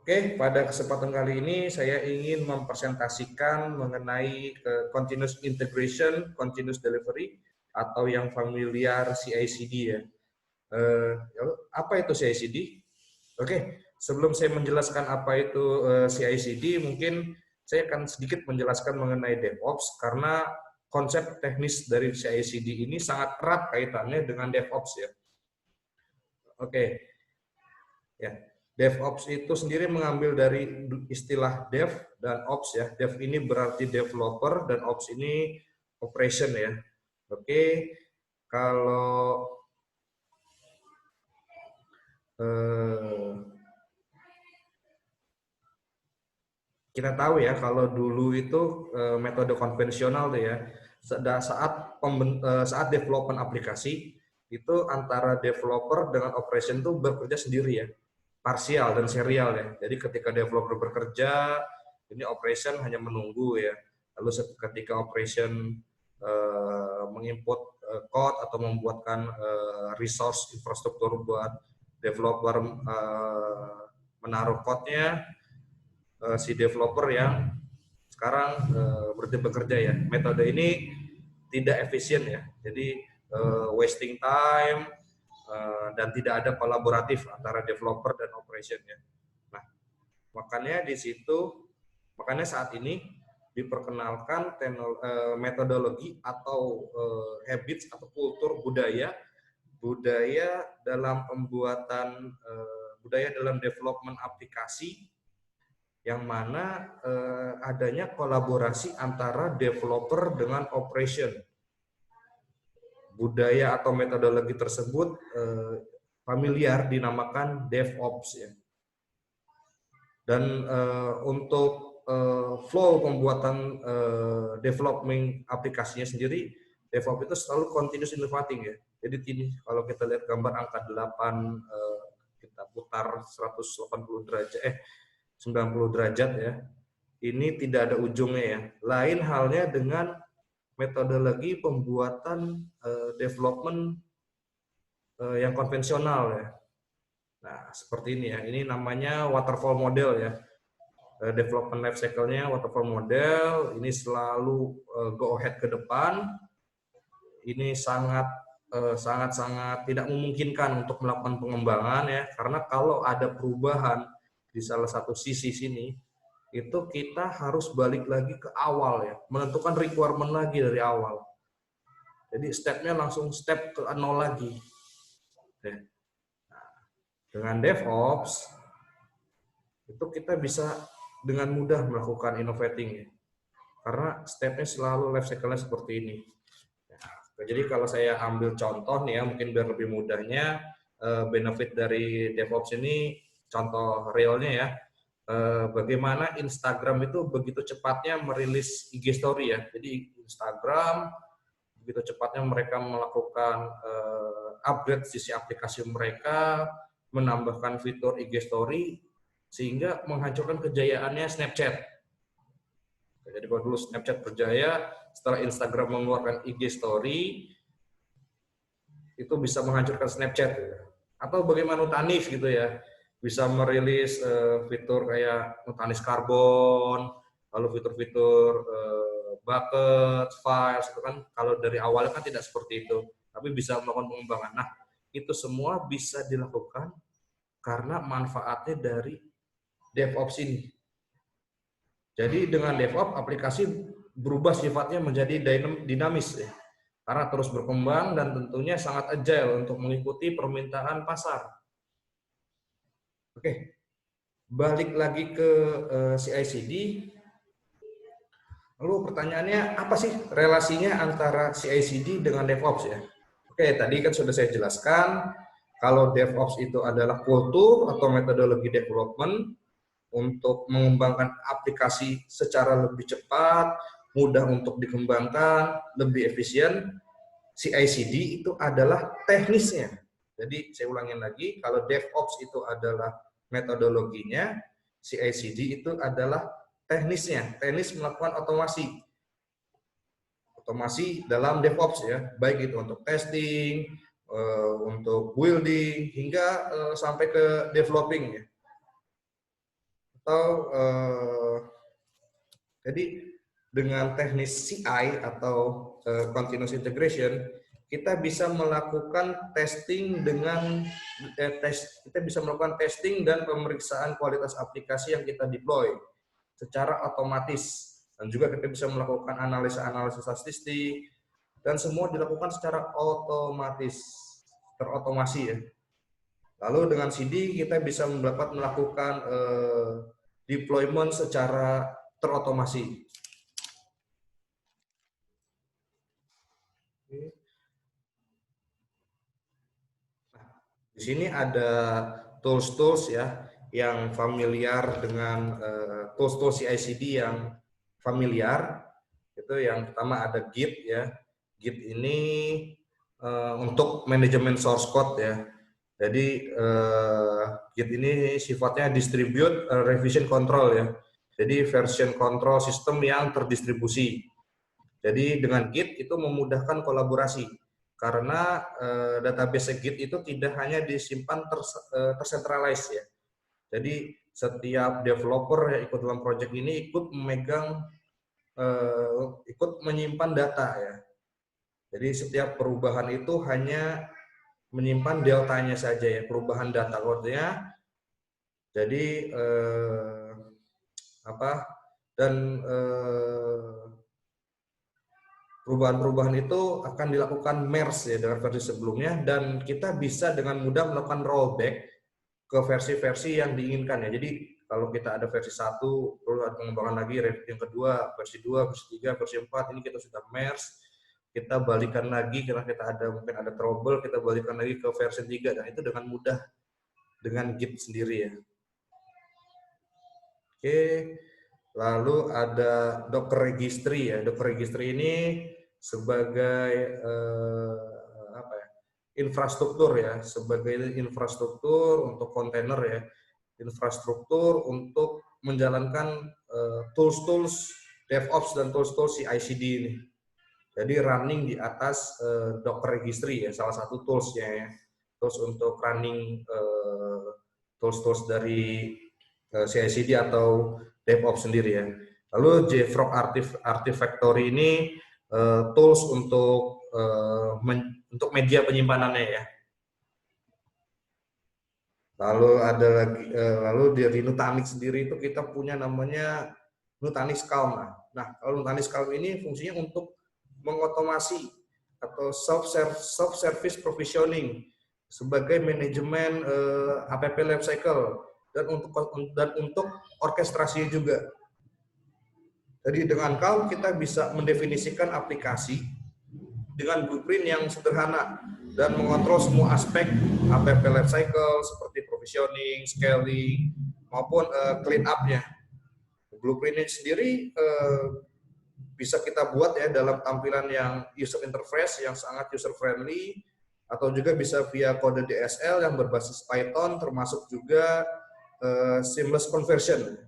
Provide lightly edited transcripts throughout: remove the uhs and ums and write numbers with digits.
Oke, pada kesempatan kali ini saya ingin mempresentasikan mengenai continuous integration, continuous delivery, atau yang familiar CI/CD ya. Apa itu CI/CD? Oke, sebelum saya menjelaskan apa itu CI/CD, mungkin saya akan sedikit menjelaskan mengenai DevOps karena konsep teknis dari CI/CD ini sangat erat kaitannya dengan DevOps ya. Oke, ya. DevOps itu sendiri mengambil dari istilah Dev dan Ops ya. Dev ini berarti developer dan Ops ini operation ya. Oke, kalau kita tahu ya kalau dulu itu metode konvensional tuh ya. Saat development aplikasi itu antara developer dengan operation tuh bekerja sendiri ya. Parsial dan serial ya. Jadi ketika developer bekerja, ini operation hanya menunggu ya. Lalu ketika operation menginput code atau membuatkan resource infrastruktur buat developer menaruh code-nya, si developer yang sekarang berarti bekerja ya. Metode ini tidak efisien ya. Jadi wasting time, dan tidak ada kolaboratif antara developer dan operation ya. Nah, makanya saat ini diperkenalkan metodologi atau habits atau kultur budaya dalam pembuatan budaya dalam development aplikasi yang mana adanya kolaborasi antara developer dengan operation. Budaya atau metodologi tersebut familiar dinamakan DevOps ya. Dan untuk flow pembuatan development aplikasinya sendiri, DevOps itu selalu continuous innovating ya. Jadi ini kalau kita lihat gambar angka 8 kita putar 180 derajat 90 derajat ya. Ini tidak ada ujungnya ya. Lain halnya dengan metodologi pembuatan development yang konvensional ya. Nah, seperti ini ya. Ini namanya waterfall model ya. Development life cycle-nya waterfall model. Ini selalu go ahead ke depan. Ini sangat tidak memungkinkan untuk melakukan pengembangan ya. Karena kalau ada perubahan di salah satu sisi sini, itu kita harus balik lagi ke awal ya, menentukan requirement lagi dari awal. Jadi stepnya langsung step ke nol lagi. Nah, dengan DevOps itu kita bisa dengan mudah melakukan innovating ya, karena stepnya selalu life cycle-nya seperti ini. Nah, jadi kalau saya ambil contoh nih ya, mungkin biar lebih mudahnya benefit dari DevOps ini, contoh realnya ya. Bagaimana Instagram itu begitu cepatnya merilis IG Story ya. Jadi Instagram begitu cepatnya mereka melakukan upgrade sisi aplikasi mereka, menambahkan fitur IG Story sehingga menghancurkan kejayaannya Snapchat. Jadi kalau dulu Snapchat berjaya, setelah Instagram mengeluarkan IG Story itu bisa menghancurkan Snapchat. Atau bagaimana Nutanix gitu ya. Bisa merilis fitur kayak Nutanix Carbon, lalu fitur-fitur bucket, files, itu kan kalau dari awalnya kan tidak seperti itu, tapi bisa melakukan pengembangan. Nah, itu semua bisa dilakukan karena manfaatnya dari DevOps ini. Jadi dengan DevOps, aplikasi berubah sifatnya menjadi dinamis ya, karena terus berkembang dan tentunya sangat agile untuk mengikuti permintaan pasar. Oke, balik lagi ke CI/CD. Lalu pertanyaannya, apa sih relasinya antara CI/CD dengan DevOps ya? Oke, tadi kan sudah saya jelaskan, kalau DevOps itu adalah kultur atau metodologi development untuk mengembangkan aplikasi secara lebih cepat, mudah untuk dikembangkan, lebih efisien. CI/CD itu adalah teknisnya. Jadi saya ulangin lagi, kalau DevOps itu adalah metodologinya, CI/CD itu adalah teknisnya, teknis melakukan otomasi dalam DevOps ya, baik itu untuk testing, untuk building, hingga sampai ke developing ya. atau jadi dengan teknis CI atau continuous integration, kita bisa melakukan testing dengan kita bisa melakukan testing dan pemeriksaan kualitas aplikasi yang kita deploy secara otomatis, dan juga kita bisa melakukan analisa statistik, dan semua dilakukan secara otomatis, terotomasi ya. Lalu dengan CD kita bisa dapat melakukan deployment secara terotomasi. Di sini ada tools-tools ya yang familiar dengan tools-tools CI/CD yang familiar. Itu yang pertama ada Git ya. Git ini untuk manajemen source code ya. Jadi Git ini sifatnya distribute revision control ya. Jadi version control system yang terdistribusi. Jadi dengan Git itu memudahkan kolaborasi karena database Git itu tidak hanya disimpan tersentralize ya. Jadi setiap developer yang ikut dalam project ini ikut memegang ikut menyimpan data ya. Jadi setiap perubahan itu hanya menyimpan deltanya saja ya, perubahan data kodenya. Jadi perubahan-perubahan itu akan dilakukan merge ya dengan versi sebelumnya, dan kita bisa dengan mudah melakukan rollback ke versi-versi yang diinginkan ya. Jadi kalau kita ada versi 1, perlu ada pengembangan lagi, yang kedua, versi 2, versi 3, versi 4, ini kita sudah merge, kita balikan lagi karena kita mungkin ada trouble, kita balikan lagi ke versi 3, dan itu dengan mudah dengan Git sendiri ya. Oke, lalu ada Docker Registry ya. Docker Registry ini sebagai infrastruktur ya, sebagai infrastruktur untuk kontainer ya, infrastruktur untuk menjalankan tools-tools DevOps dan tools-tools CI/CD ini. Jadi running di atas Docker Registry ya, salah satu toolsnya ya, tools untuk running tools-tools dari CI/CD atau DevOps sendiri ya. Lalu JFrog Artifactory ini tools untuk media penyimpanannya ya. Lalu ada lagi, lalu dari Nutanix sendiri itu kita punya namanya Nutanix Calm. Nah, kalau Nutanix Calm ini fungsinya untuk mengotomasi atau self-service provisioning sebagai manajemen app lifecycle dan untuk orkestrasi juga. Jadi dengan Calm kita bisa mendefinisikan aplikasi dengan blueprint yang sederhana dan mengontrol semua aspek app lifecycle seperti provisioning, scaling, maupun clean up-nya. Blueprint-nya sendiri bisa kita buat ya dalam tampilan yang user interface yang sangat user friendly, atau juga bisa via kode DSL yang berbasis Python, termasuk juga seamless conversion.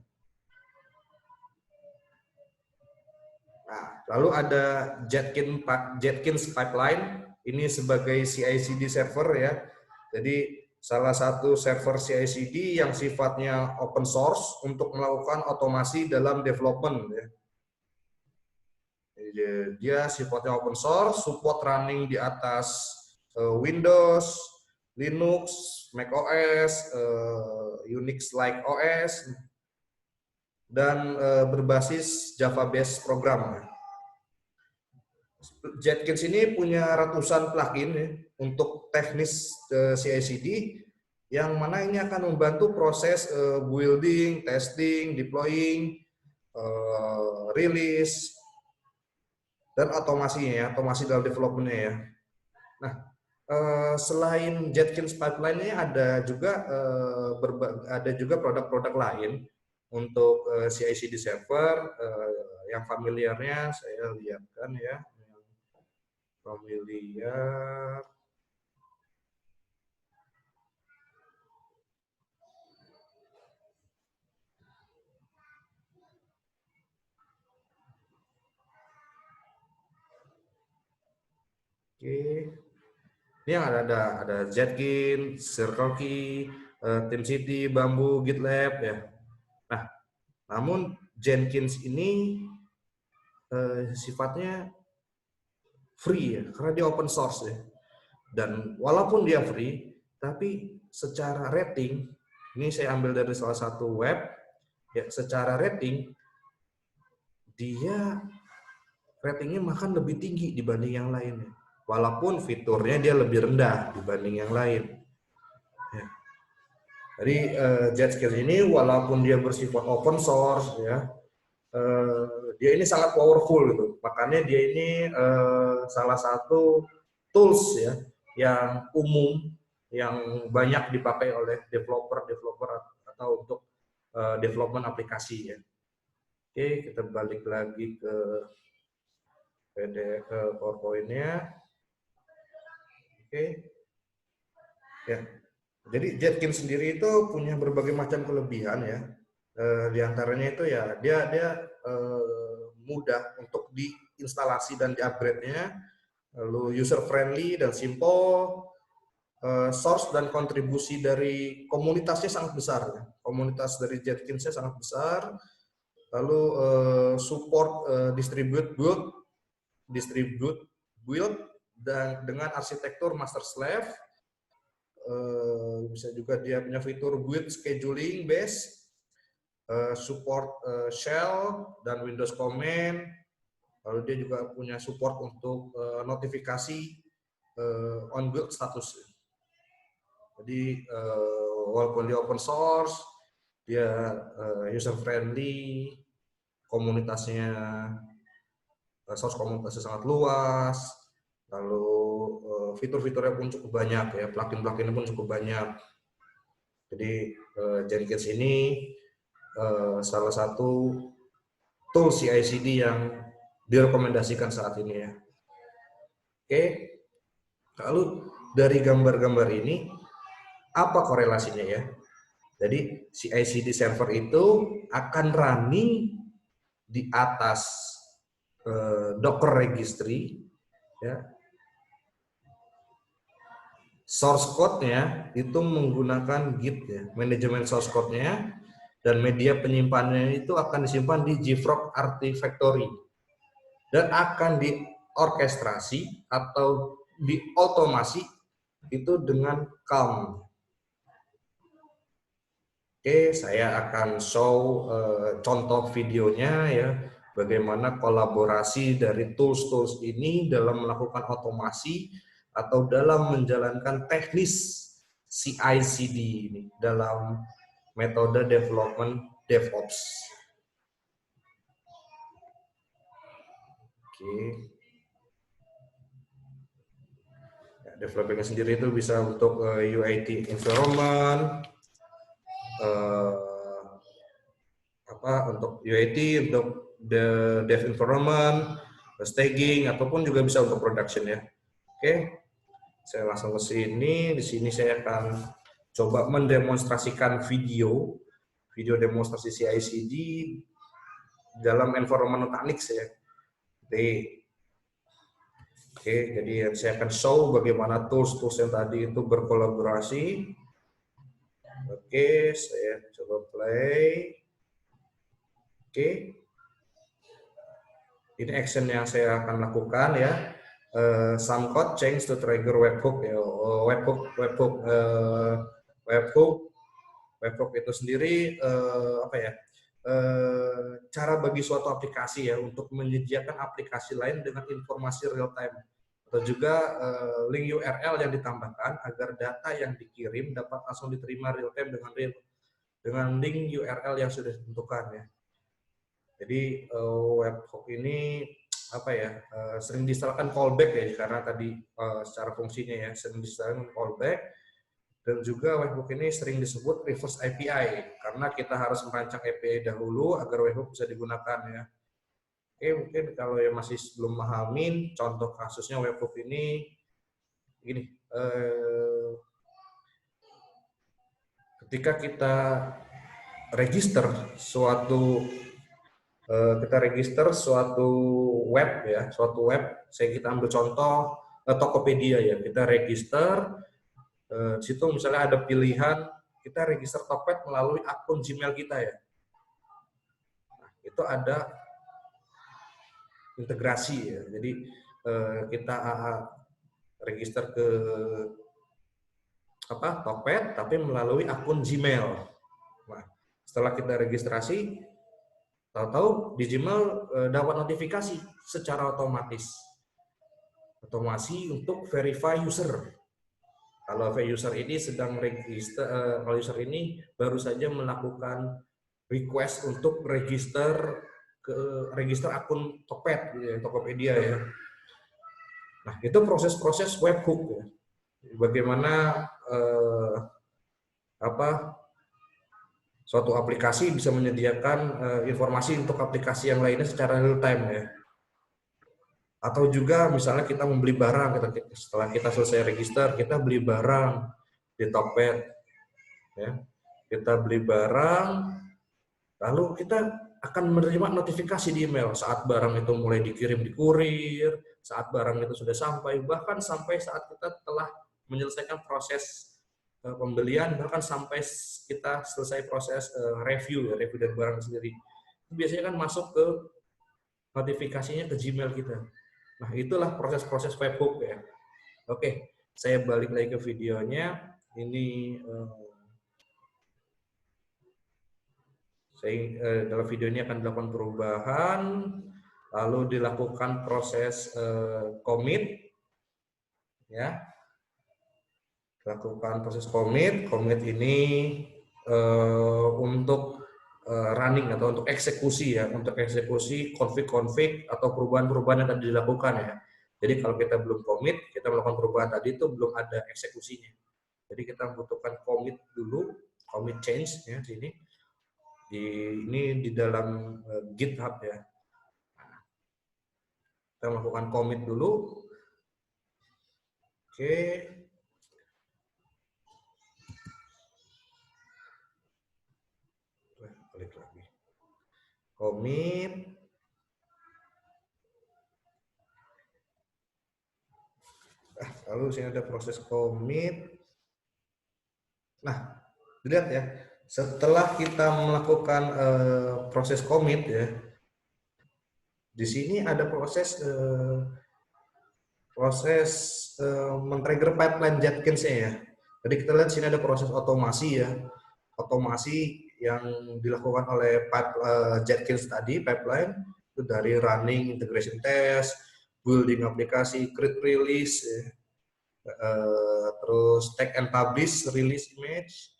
Nah, lalu ada Jenkins Pipeline, ini sebagai CI/CD server ya. Jadi salah satu server CI/CD yang sifatnya open source untuk melakukan otomasi dalam development ya. Dia sifatnya open source, support running di atas Windows, Linux, Mac OS, Unix-like OS, dan berbasis Java-based program. Jenkins ini punya ratusan plugin ya, untuk teknis CI/CD, yang mana ini akan membantu proses building, testing, deploying, release, dan otomasinya ya, otomasi dalam development-nya ya. Nah, selain Jenkins Pipeline ini ada juga produk-produk lain untuk CI/CD server yang familiarnya saya lihatkan ya, yang familiar. Oke, ini yang ada Jenkins, Circle Key, TeamCity, Bamboo, GitLab ya. Nah, namun Jenkins ini sifatnya free ya, karena dia open source ya. Dan walaupun dia free, tapi secara rating, ini saya ambil dari salah satu web, ya secara rating, dia ratingnya makan lebih tinggi dibanding yang lain. Walaupun fiturnya dia lebih rendah dibanding yang lain. Ya. Jadi Jetkins ini walaupun dia bersifat open source, ya, dia ini sangat powerful gitu. Makanya dia ini salah satu tools ya yang umum yang banyak dipakai oleh developer atau untuk development aplikasi ya. Oke, kita balik lagi ke PDF PowerPoint-nya. Oke. Ya. Jadi Jetkins sendiri itu punya berbagai macam kelebihan ya. Di antaranya itu ya dia mudah untuk diinstalasi dan di-upgrade-nya, lalu user friendly dan simple, source dan kontribusi dari komunitasnya sangat besar ya. Komunitas dari Jetkins-nya sangat besar. Lalu support distribute build dan dengan arsitektur master slave. Bisa juga dia punya fitur build scheduling base, support shell dan Windows command. Lalu dia juga punya support untuk notifikasi on build status. Jadi walaupun dia open source, dia user friendly, komunitasnya source komunitasnya sangat luas, lalu fitur-fiturnya pun cukup banyak ya, plugin-pluginnya pun cukup banyak. Jadi Jenkins ini salah satu tool CI/CD yang direkomendasikan saat ini ya. Oke, lalu dari gambar-gambar ini apa korelasinya ya? Jadi CI/CD server itu akan running di atas Docker registry ya. Source code-nya itu menggunakan Git ya, manajemen source code-nya, dan media penyimpanannya itu akan disimpan di JFrog Artifactory dan akan diorkestrasi atau diotomasi itu dengan Calm. Oke, saya akan show contoh videonya ya, bagaimana kolaborasi dari tools-tools ini dalam melakukan otomasi atau dalam menjalankan teknis CI/CD ini dalam metode development DevOps. Oke. Ya, developingnya sendiri itu bisa untuk UAT environment, untuk UAT, untuk the dev environment, staging, ataupun juga bisa untuk production ya. Oke, saya langsung ke sini. Di sini saya akan coba mendemonstrasikan video demonstrasi CI/CD dalam environment Nutanix ya. Jadi saya akan show bagaimana tools yang tadi itu berkolaborasi. Oke, saya coba play. Oke, ini action yang saya akan lakukan ya. Some code change to trigger webhook ya. Webhook itu sendiri apa ya? Cara bagi suatu aplikasi ya untuk menyediakan aplikasi lain dengan informasi real time atau juga link URL yang ditambahkan agar data yang dikirim dapat langsung diterima real time dengan link URL yang sudah ditentukan ya. Jadi webhook ini apa ya, sering diistilahkan callback ya, karena tadi secara fungsinya ya sering diistilahkan callback, dan juga webhook ini sering disebut reverse API karena kita harus merancang API dahulu agar webhook bisa digunakan ya. Oke, mungkin kalau yang masih belum memahami contoh kasusnya webhook ini gini, ketika kita register suatu web ya, saya kita ambil contoh Tokopedia ya, kita register, di situ misalnya ada pilihan kita register Tokped melalui akun Gmail kita ya. itu ada integrasi ya. Jadi kita register ke Tokped tapi melalui akun Gmail. Nah, setelah kita registrasi, tahu-tahu di Gmail dapat notifikasi secara otomatis. Otomasi untuk verify user. Kalau user ini sedang register, kalau user ini baru saja melakukan request untuk register akun Tokped, gitu ya, Tokopedia ya. Nah, itu proses-proses webhook ya. Bagaimana suatu aplikasi bisa menyediakan informasi untuk aplikasi yang lainnya secara real time ya. Atau juga misalnya kita membeli barang, setelah kita selesai register, kita beli barang di Tokped, ya. Kita beli barang, lalu kita akan menerima notifikasi di email saat barang itu mulai dikirim di kurir, saat barang itu sudah sampai, bahkan sampai saat kita telah menyelesaikan proses pembelian, bahkan sampai kita selesai proses review dari barang sendiri. Biasanya kan masuk ke notifikasinya ke Gmail kita. Nah, itulah proses-proses webhook ya. Oke, saya balik lagi ke videonya. Ini dalam video ini akan dilakukan perubahan, lalu dilakukan proses commit, ya. Lakukan proses commit. Commit ini untuk running atau untuk eksekusi ya, untuk eksekusi konfig atau perubahan-perubahan yang tadi dilakukan ya. Jadi kalau kita belum commit, kita melakukan perubahan tadi itu belum ada eksekusinya. Jadi kita membutuhkan commit dulu, commit change ya sini. Ini di dalam GitHub ya. Kita melakukan commit dulu. Oke. Balik lagi. Commit. Lalu sini ada proses commit. Nah, dilihat ya. Setelah kita melakukan proses commit ya, di sini ada proses men-trigger pipeline Jenkins ya. Jadi kita lihat sini ada proses otomasi ya, otomasi yang dilakukan oleh Jenkins tadi, pipeline itu dari running integration test, building aplikasi, create release, ya. Terus tag and publish release image,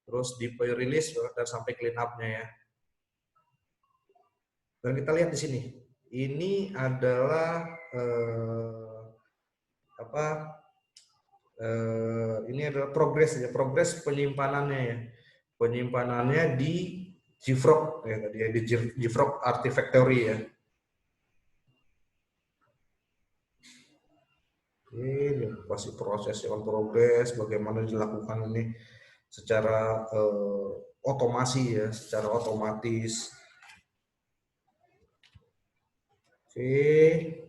terus deploy release dan sampai clean up-nya ya. Dan kita lihat di sini, ini adalah ini adalah progres ya, progres penyimpanannya ya, penyimpanannya di JFrog ya tadi ya, di JFrog Artifactory ya. Ini masih proses on progress, bagaimana dilakukan ini secara otomasi ya, secara otomatis. Oke.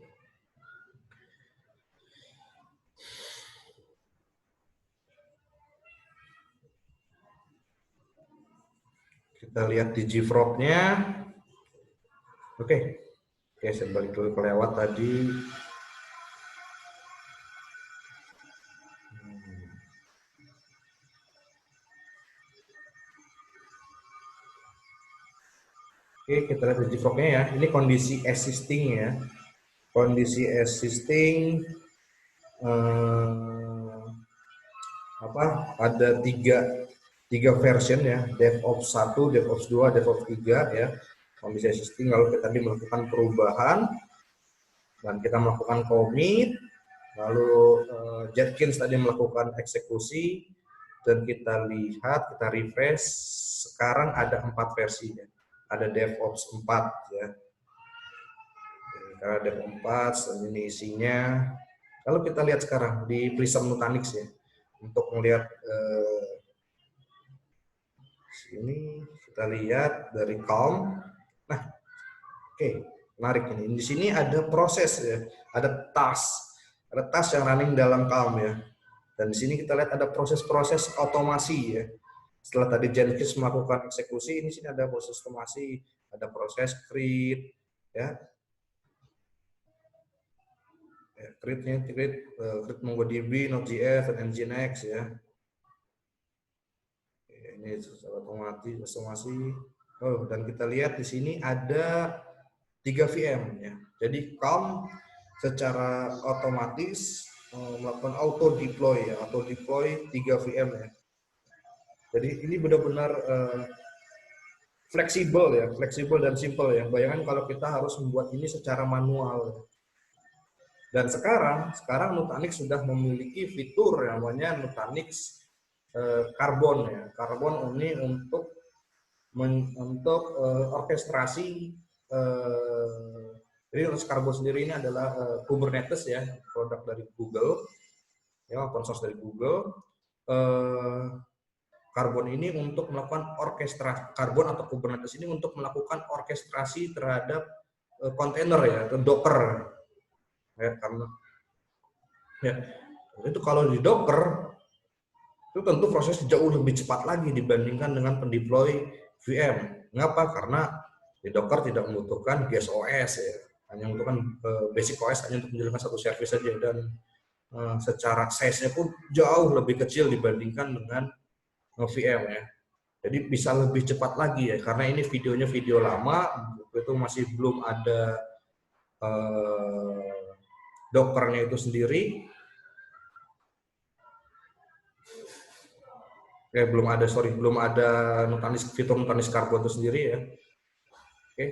Kita lihat di JFrog-nya. Oke, saya balik dulu ke lewat tadi. Oke, kita lihat di JFrog-nya ya. Ini kondisi existing ya. Kondisi existing ada tiga version ya, DevOps 1, DevOps 2, DevOps 3 ya. Kondisi existing, lalu kita tadi melakukan perubahan dan kita melakukan commit, lalu Jenkins tadi melakukan eksekusi, dan kita lihat, kita refresh, sekarang ada 4 versi ya. Ada DevOps 4 ya. Karena DevOps 4, dan ini isinya. Lalu kita lihat sekarang di Prism Nutanix ya, untuk melihat sini kita lihat dari Calm. Nah, oke, menarik ini. Di sini ada proses ya, ada task yang running dalam Calm ya. Dan di sini kita lihat ada proses-proses otomasi ya. Setelah tadi Jenkins melakukan eksekusi, ini sini ada proses otomasi ada proses create, ya. Create MongoDB, Node.js, dan Nginx, ya. Ini otomatis masih. Oh, dan kita lihat di sini ada 3 VM, ya. Jadi Calm secara otomatis melakukan auto deploy, ya, auto deploy 3 VM, ya. Jadi ini benar-benar fleksibel, ya, fleksibel dan simple, ya. Bayangkan kalau kita harus membuat ini secara manual. Dan sekarang Nutanix sudah memiliki fitur yang namanya Nutanix Carbon, ya. Carbon ini untuk orkestrasi. Jadi Carbon sendiri ini adalah Kubernetes, ya, produk dari Google, ya, open source dari Google. Carbon ini untuk melakukan orkestrasi, Carbon atau Kubernetes ini untuk melakukan orkestrasi terhadap kontainer, ya, atau Docker, ya, karena ya itu kalau di Docker itu tentu proses jauh lebih cepat lagi dibandingkan dengan pendeploy VM. Mengapa? Karena di Docker tidak membutuhkan guest OS, ya, hanya membutuhkan basic OS hanya untuk menjalankan satu service saja, dan secara size-nya pun jauh lebih kecil dibandingkan dengan VM, ya. Jadi bisa lebih cepat lagi, ya, karena ini videonya video lama, itu masih belum ada Docker-nya itu sendiri. Belum ada fitur Nutanix Carbon itu sendiri, ya.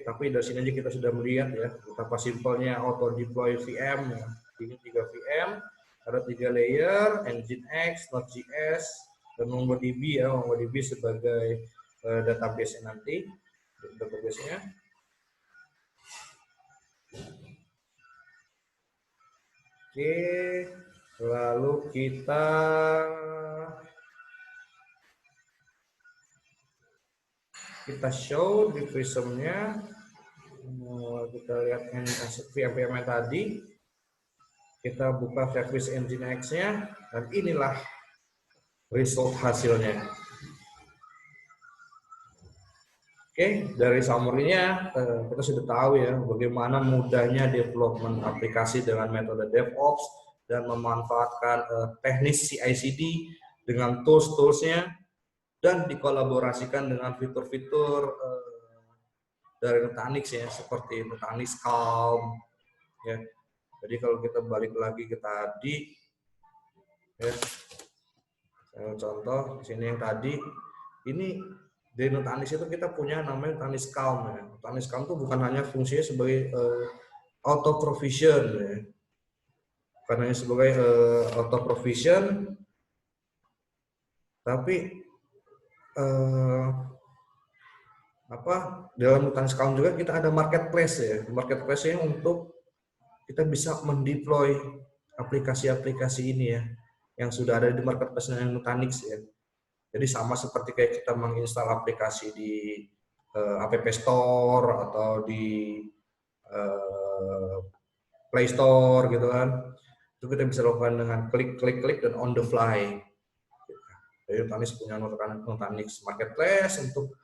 Tapi dari sini aja kita sudah melihat, ya, betapa simpelnya auto deploy VM, ya. Ini 3 VM, ada 3 layer, Nginx, Node.js, dan MongoDB, ya, MongoDB sebagai database nanti, database-nya. Lalu kita show di prism-nya. Kita lihat VM tadi. Kita buka service Nginx-nya, dan inilah result hasilnya. Dari summary-nya kita sudah tahu, ya, bagaimana mudahnya development aplikasi dengan metode DevOps dan memanfaatkan teknis CI/CD dengan tools-toolsnya, dan dikolaborasikan dengan fitur-fitur dari Nutanix, ya, seperti Nutanix Calm, ya. Jadi kalau kita balik lagi ke tadi, ya, contoh di sini yang tadi, ini di Nutanix itu kita punya namanya Nutanix Calm, ya. Nutanix Calm itu bukan hanya fungsinya sebagai auto provision, ya. Bukan hanya sebagai auto provision, tapi dalam Nutanix Calm juga kita ada marketplace, ya. Marketplace-nya untuk kita bisa mendeploy aplikasi-aplikasi ini, ya, yang sudah ada di marketplace Nutanix, ya. Jadi sama seperti kayak kita menginstal aplikasi di App Store atau di Play Store, gitu kan. Itu kita bisa lakukan dengan klik dan on the fly. Jadi Nutanix punya Nutanix Marketplace untuk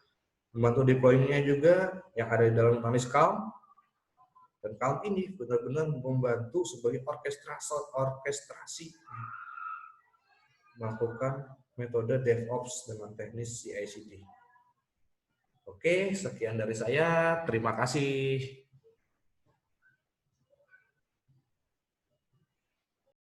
membantu deploy-nya juga yang ada di dalam Nutanix Calm. Dan Calm ini benar-benar membantu sebagai orkestrasi melakukan metode DevOps dengan teknis CI/CD. Oke, sekian dari saya. Terima kasih.